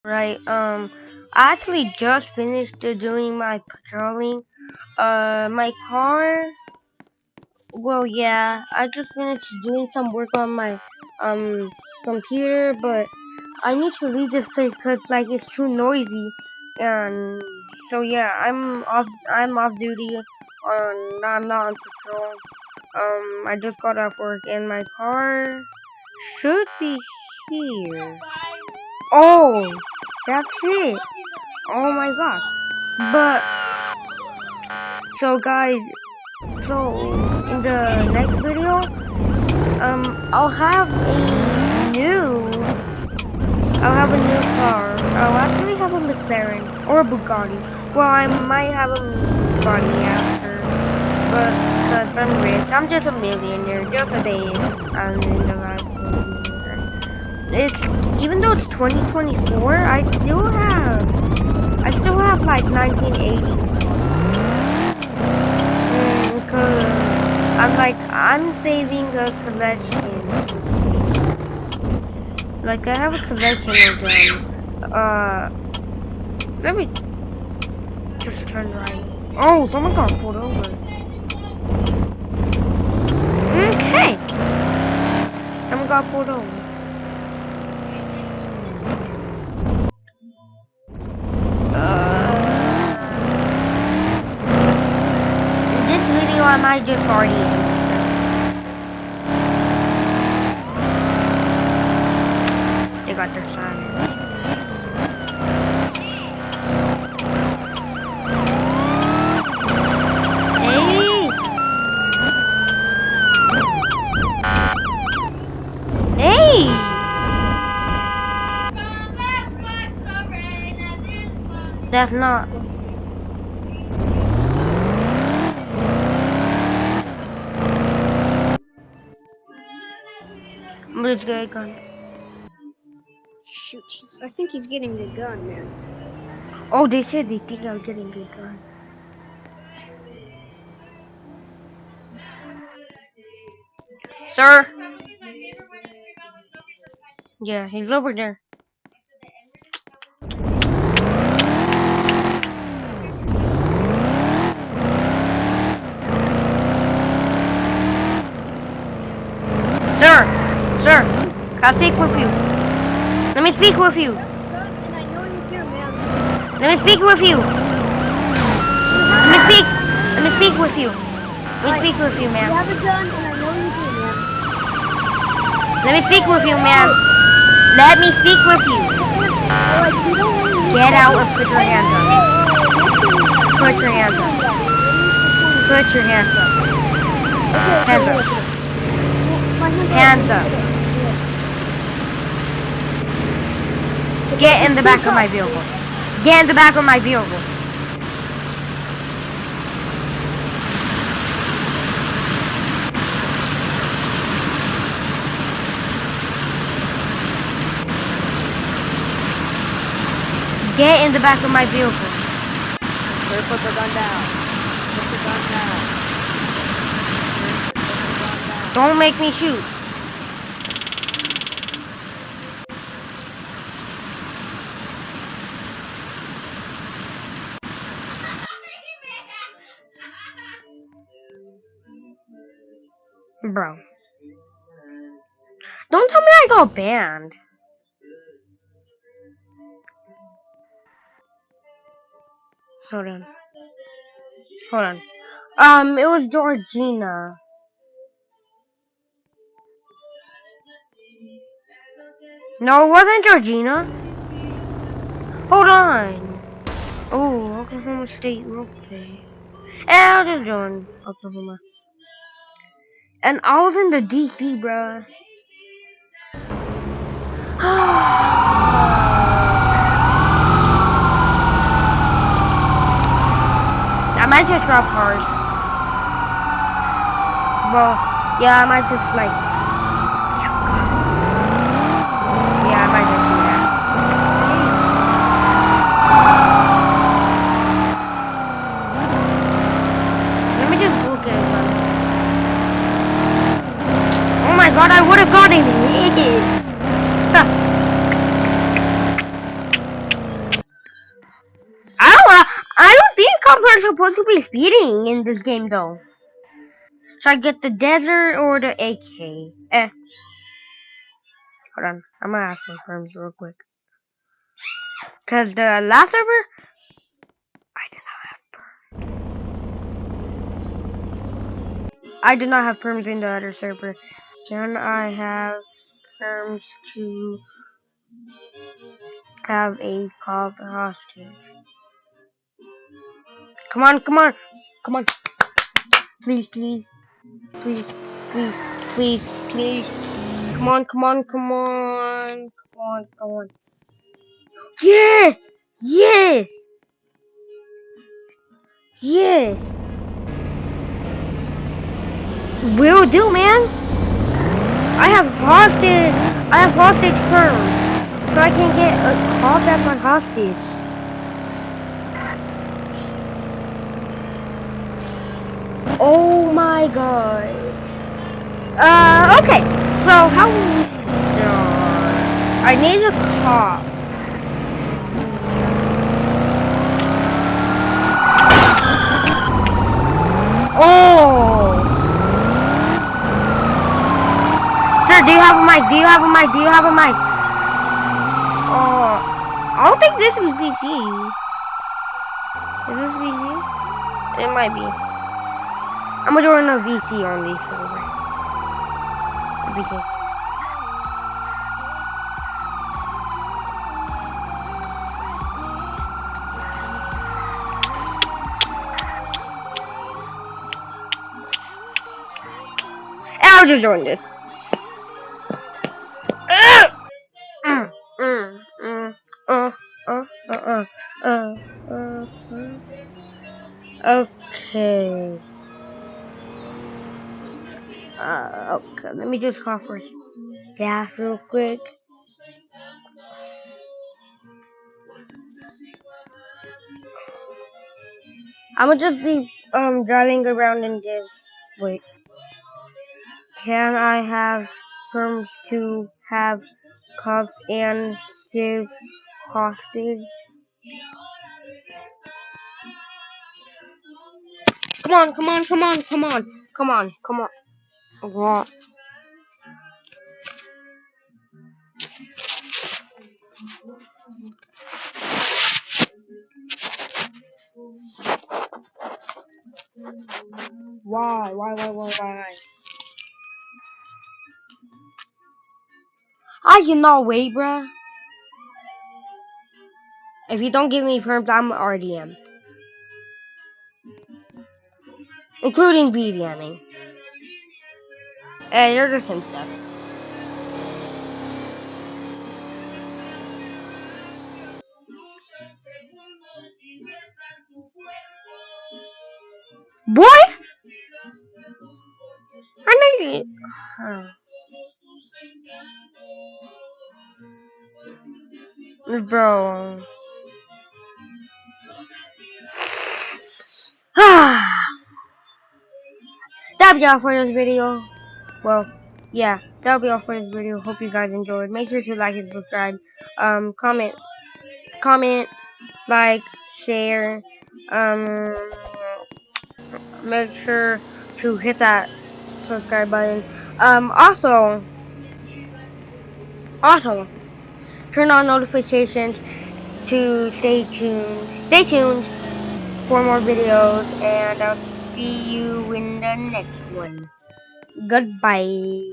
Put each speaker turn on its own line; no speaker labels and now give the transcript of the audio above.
Right. I actually just finished doing my patrolling. My car. Well, yeah, I just finished doing some work on my computer, but I need to leave this place because like it's too noisy, and so yeah, I'm off. I'm off duty. I'm not on patrol. I just got off work, and my car should be here. Oh, that's it. Oh my god. But so guys, so in the next video, I'll have a new I'll have a new car. I'll actually have a McLaren or a Bugatti. Well, I might have a Bugatti after, but because I'm rich, I'm just a millionaire, just a day. I'm in the life of a millionaire. It's even though it's 2024, I still have like 1980. Cause I'm saving a collection. Like I have a collection of them. Let me just turn right. Oh, someone got pulled over. Okay, someone got pulled over. This video I might just already end. They got their sign. Hey! Hey! That's not. Let's get a gun.
Shoot, I think he's getting the gun, man.
Oh, they said they think I'm getting a gun. Sir? Yeah, he's over there. Sir! Sir! Can I speak with you? Let me speak with you.
And I know you're here, man.
Let me speak with you. Let me speak. Let me speak with you. Let me speak with you,
You
man.
have a gun, and I know you're here, man.
Let me speak with you, man. Let me speak with you.
Like, you don't really
Get out and put your hands up. Put your hands up. Put your hands up. Hands up. Hands up. Get in the back of my vehicle. Get in the back of my vehicle. Get in the back of my vehicle.
Sir, put the gun down. Put the gun down. Sir, put the gun down.
Don't make me shoot. Bro. Don't tell me I got banned. Hold on. Hold on. It was Georgina. No, it wasn't Georgina. Hold on. Oh, Oklahoma State Roleplay. Yeah, I'll just join Oklahoma. And I was in the DC, bruh. I might just drop cars. Well, yeah, I might just like. Yeah, I might just do that. Let me just look at it. Oh my god, I would have gotten hit. are supposed to be speeding in this game, though. Should I get the desert or the AK? Hold on. I'm gonna ask my friends real quick. Cause the last server, I did not have perms. I did not have perms in the other server. Can I have perms to have a cop hostage? Come on, come on, come on. Please, please, please, please, please, please. Come on, come on, come on, come on, come on. Yes, yes, yes. Will do, man. I have hostage. I have hostage perms, so I can get a call back my hostage. Oh my god. Okay. So how will we start? I need a cop. Oh. Sir, do you have a mic? Do you have a mic? Do you have a mic? Oh. I don't think this is VC. Is this VC? It might be. I'm gonna join a VC on these servers. VC. I'll just join this. Mm, mm, mm, uh, uh, uh, uh, uh, okay. Okay. Let me just call for staff real quick. I'm gonna just be driving around in this. Wait. Can I have perms to have cops and civs hostage? Come on, come on, come on, come on, come on, come on. What? Why? Why? I cannot wait, bruh. If you don't give me perms, I'm RDM. Including BDMing. They're the same stuff. Boy! I need it. Bro. That'll be all for this video. Well, yeah, that'll be all for this video. Hope you guys enjoyed. Make sure to like and subscribe. Comment, like, share. Make sure to hit that subscribe button. Also, turn on notifications to stay tuned. Stay tuned for more videos, and I'll see you in the next one. Goodbye.